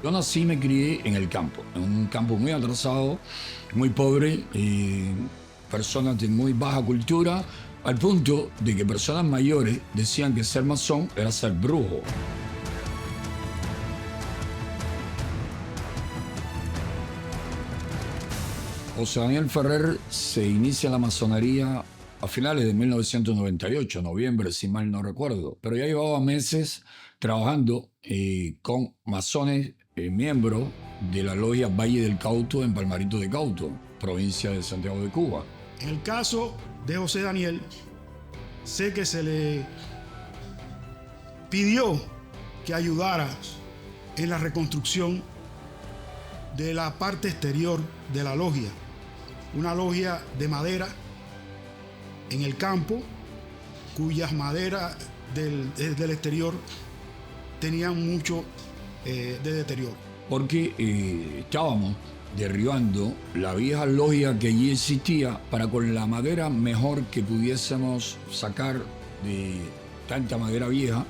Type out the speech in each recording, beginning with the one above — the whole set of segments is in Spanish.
Yo nací y me crié en el campo, en un campo muy atrasado, muy pobre, personas de muy baja cultura, al punto de que personas mayores decían que ser masón era ser brujo. José Daniel Ferrer se inicia en la masonería a finales de 1998, noviembre, si mal no recuerdo, pero ya llevaba meses trabajando con masones, miembros de la logia Valle del Cauto en Palmarito de Cauto, provincia de Santiago de Cuba. En el caso de José Daniel, sé que se le pidió que ayudara en la reconstrucción de la parte exterior de la logia, una logia de madera en el campo, cuyas maderas del exterior tenían mucho de deterioro. Porque estábamos derribando la vieja logia que allí existía para con la madera mejor que pudiésemos sacar de tanta madera vieja,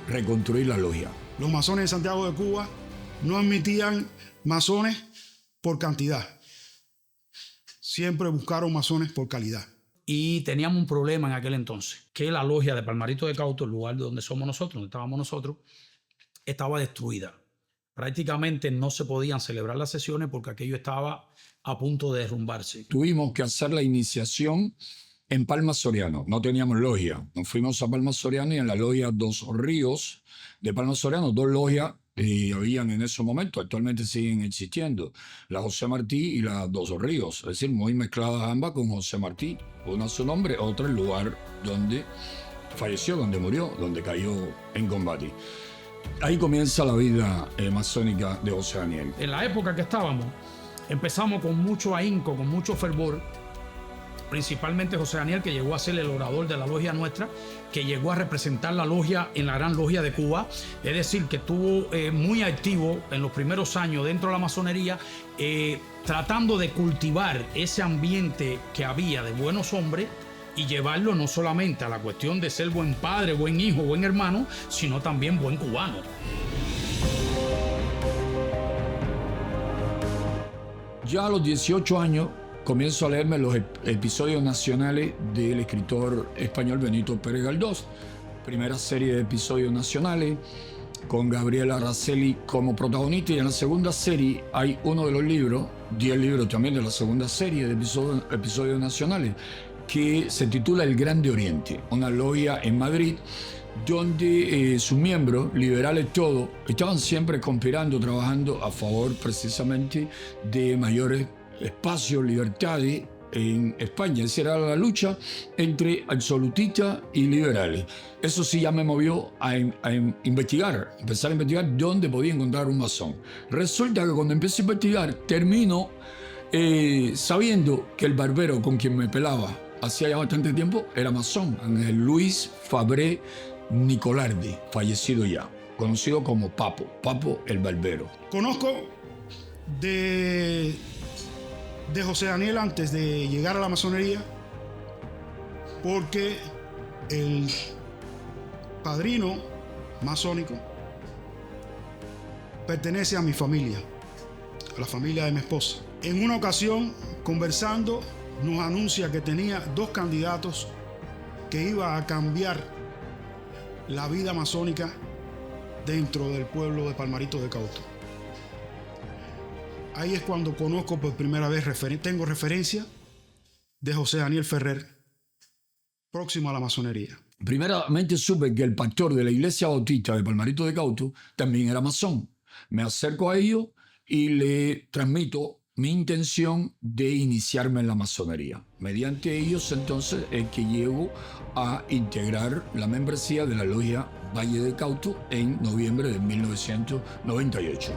reconstruir la logia. Los masones de Santiago de Cuba no admitían masones por cantidad. Siempre buscaron masones por calidad. Y teníamos un problema en aquel entonces, que la logia de Palmarito de Cauto, el lugar donde somos nosotros, donde estábamos nosotros, estaba destruida. Prácticamente no se podían celebrar las sesiones porque aquello estaba a punto de derrumbarse. Tuvimos que hacer la iniciación en Palma Soriano. No teníamos logia. Nos fuimos a Palma Soriano y en la logia Dos Ríos de Palma Soriano, dos logias habían en ese momento, actualmente siguen existiendo, la José Martí y la Dos Ríos, es decir, muy mezcladas ambas con José Martí, una su nombre, otra el lugar donde falleció, donde murió, donde cayó en combate. Ahí comienza la vida masónica de José Daniel. En la época que estábamos, empezamos con mucho ahínco, con mucho fervor, principalmente José Daniel, que llegó a ser el orador de la logia nuestra, que llegó a representar la logia en la Gran Logia de Cuba, es decir, que estuvo muy activo en los primeros años dentro de la masonería, tratando de cultivar ese ambiente que había de buenos hombres y llevarlo no solamente a la cuestión de ser buen padre, buen hijo, buen hermano, sino también buen cubano. Ya a los 18 años comienzo a leerme los episodios nacionales del escritor español Benito Pérez Galdós. Primera serie de episodios nacionales con Gabriela Araceli como protagonista, y en la segunda serie hay uno de los libros, 10 libros también de la segunda serie de episodios nacionales, que se titula El Grande Oriente, una logia en Madrid donde sus miembros, liberales todos, estaban siempre conspirando, trabajando a favor precisamente de mayores espacios, libertades en España. Esa era la lucha entre absolutistas y liberales. Eso sí ya me movió a investigar, empezar a investigar dónde podía encontrar un masón. Resulta que cuando empecé a investigar, termino sabiendo que el barbero con quien me pelaba hacía ya bastante tiempo era masón, Ángel Luis Fabré Nicolardi, fallecido ya, conocido como Papo el barbero. Conozco de José Daniel antes de llegar a la masonería, porque el padrino masónico pertenece a mi familia, a la familia de mi esposa. En una ocasión, conversando, nos anuncia que tenía 2 candidatos que iba a cambiar la vida masónica dentro del pueblo de Palmarito de Cauto. Ahí es cuando conozco por primera vez, tengo referencia de José Daniel Ferrer, próximo a la masonería. Primeramente supe que el pastor de la iglesia bautista de Palmarito de Cauto también era masón. Me acerco a ellos y le transmito mi intención de iniciarme en la masonería. Mediante ellos entonces es que llego a integrar la membresía de la logia Valle de Cauto en noviembre de 1998.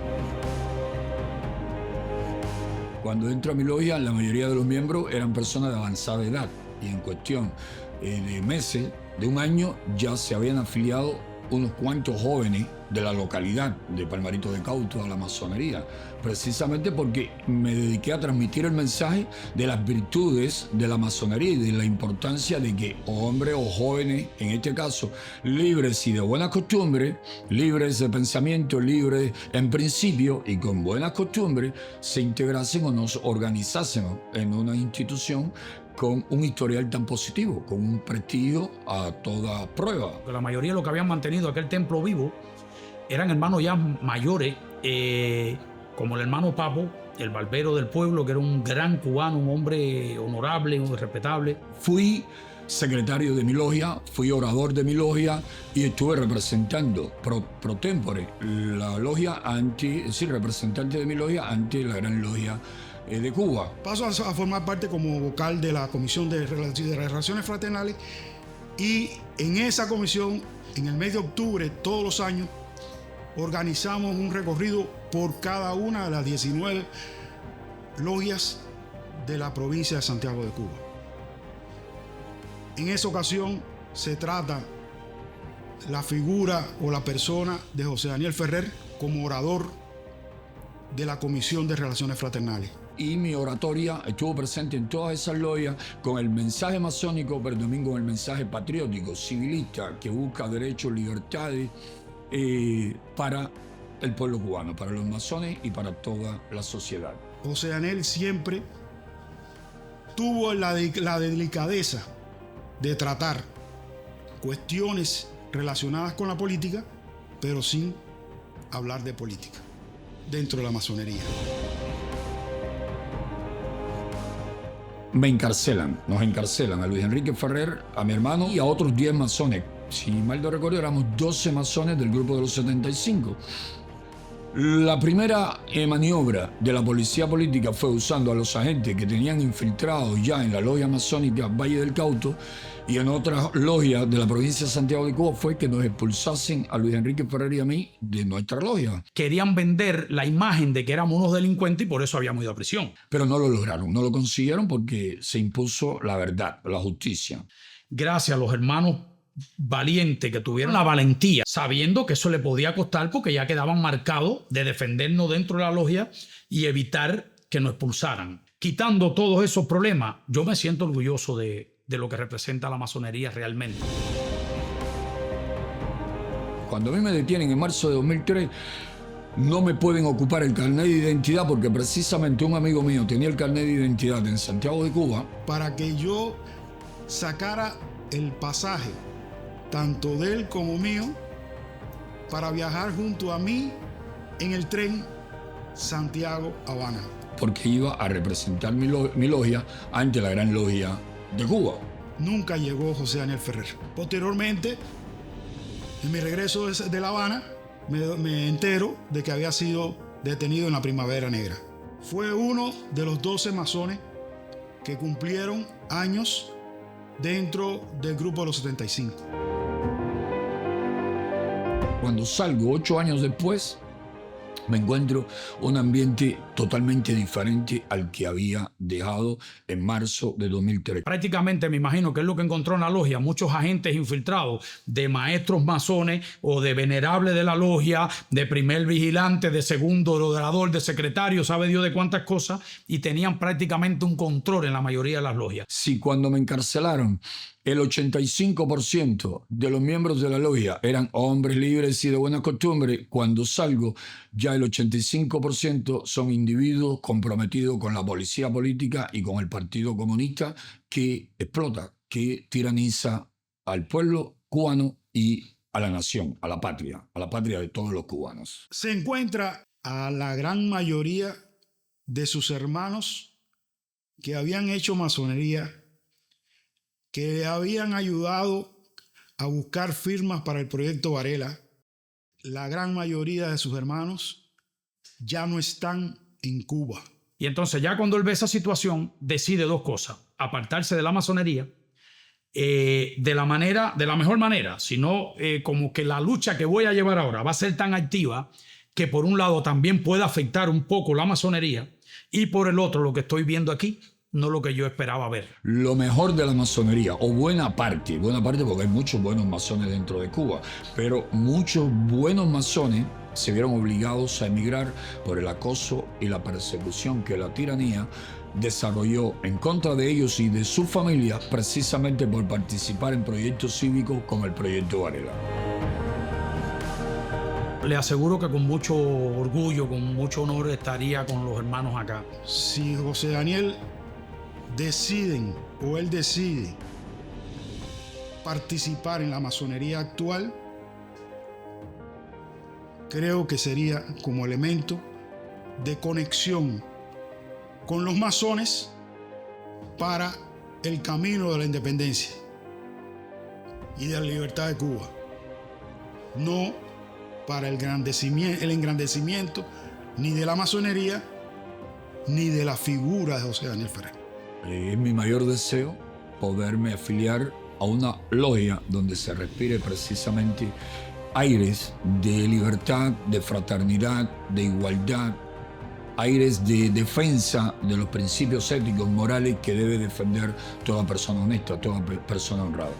Cuando entro a mi logia, la mayoría de los miembros eran personas de avanzada edad y en cuestión de meses, de un año, ya se habían afiliado unos cuantos jóvenes de la localidad de Palmarito de Cauto a la masonería, precisamente porque me dediqué a transmitir el mensaje de las virtudes de la masonería y de la importancia de que hombres o jóvenes, en este caso, libres y de buenas costumbres, libres de pensamiento, libres en principio y con buenas costumbres, se integrasen o nos organizasen en una institución con un historial tan positivo, con un prestigio a toda prueba. La mayoría de los que habían mantenido aquel templo vivo eran hermanos ya mayores, como el hermano Papo, el barbero del pueblo, que era un gran cubano, un hombre honorable, un respetable. Fui secretario de mi logia, fui orador de mi logia y estuve representando pro tempore la logia es decir, representante de mi logia ante la gran logia de Cuba. Paso a formar parte como vocal de la Comisión de Relaciones Fraternales, y en esa comisión, en el mes de octubre, todos los años, organizamos un recorrido por cada una de las 19 logias de la provincia de Santiago de Cuba. En esa ocasión se trata la figura o la persona de José Daniel Ferrer como orador de la Comisión de Relaciones Fraternales. Y mi oratoria estuvo presente en todas esas logias con el mensaje masónico, pero también con el mensaje patriótico, civilista, que busca derechos, libertades para el pueblo cubano, para los masones y para toda la sociedad. José Daniel siempre tuvo la delicadeza de tratar cuestiones relacionadas con la política, pero sin hablar de política dentro de la masonería. Nos encarcelan a Luis Enrique Ferrer, a mi hermano y a otros 10 masones. Si mal no recuerdo, éramos 12 masones del grupo de los 75. La primera maniobra de la policía política fue usando a los agentes que tenían infiltrados ya en la logia masónica Valle del Cauto y en otras logias de la provincia de Santiago de Cuba, fue que nos expulsasen a Luis Enrique Ferrer y a mí de nuestra logia. Querían vender la imagen de que éramos unos delincuentes y por eso habíamos ido a prisión. Pero no lo lograron, no lo consiguieron porque se impuso la verdad, la justicia. Gracias a los hermanos valientes que tuvieron la valentía, sabiendo que eso le podía costar porque ya quedaban marcados de defendernos dentro de la logia y evitar que nos expulsaran. Quitando todos esos problemas, yo me siento orgulloso de lo que representa la masonería realmente. Cuando a mí me detienen en marzo de 2003, no me pueden ocupar el carnet de identidad porque precisamente un amigo mío tenía el carnet de identidad en Santiago de Cuba. Para que yo sacara el pasaje, tanto de él como mío, para viajar junto a mí en el tren Santiago-Habana. Porque iba a representar mi logia ante la gran logia de Cuba. Nunca llegó José Daniel Ferrer. Posteriormente, en mi regreso de La Habana, me entero de que había sido detenido en la Primavera Negra. Fue uno de los 12 masones que cumplieron años dentro del grupo de los 75. Cuando salgo 8 años después, me encuentro un ambiente totalmente diferente al que había dejado en marzo de 2003. Prácticamente me imagino que es lo que encontró en la logia, muchos agentes infiltrados de maestros masones o de venerables de la logia, de primer vigilante, de segundo orador, de secretario, sabe Dios de cuántas cosas, y tenían prácticamente un control en la mayoría de las logias. Si cuando me encarcelaron, el 85% de los miembros de la logia eran hombres libres y de buena costumbre, cuando salgo ya el 85% son individuos comprometidos con la policía política y con el Partido Comunista, que explota, que tiraniza al pueblo cubano y a la nación, a la patria de todos los cubanos. Se encuentra a la gran mayoría de sus hermanos que habían hecho masonería, que habían ayudado a buscar firmas para el proyecto Varela. La gran mayoría de sus hermanos ya no están en Cuba. Y entonces ya cuando él ve esa situación, decide dos cosas: apartarse de la masonería de la mejor manera, sino como que la lucha que voy a llevar ahora va a ser tan activa que por un lado también puede afectar un poco la masonería, y por el otro, lo que estoy viendo aquí, no lo que yo esperaba ver. Lo mejor de la masonería, o buena parte porque hay muchos buenos masones dentro de Cuba, pero muchos buenos masones se vieron obligados a emigrar por el acoso y la persecución que la tiranía desarrolló en contra de ellos y de sus familias, precisamente por participar en proyectos cívicos como el Proyecto Varela. Le aseguro que con mucho orgullo, con mucho honor estaría con los hermanos acá. Si José Daniel él decide participar en la masonería actual, creo que sería como elemento de conexión con los masones para el camino de la independencia y de la libertad de Cuba, no para el engrandecimiento ni de la masonería ni de la figura de José Daniel Ferrer. Es mi mayor deseo poderme afiliar a una logia donde se respire precisamente aires de libertad, de fraternidad, de igualdad, aires de defensa de los principios éticos, morales que debe defender toda persona honesta, toda persona honrada.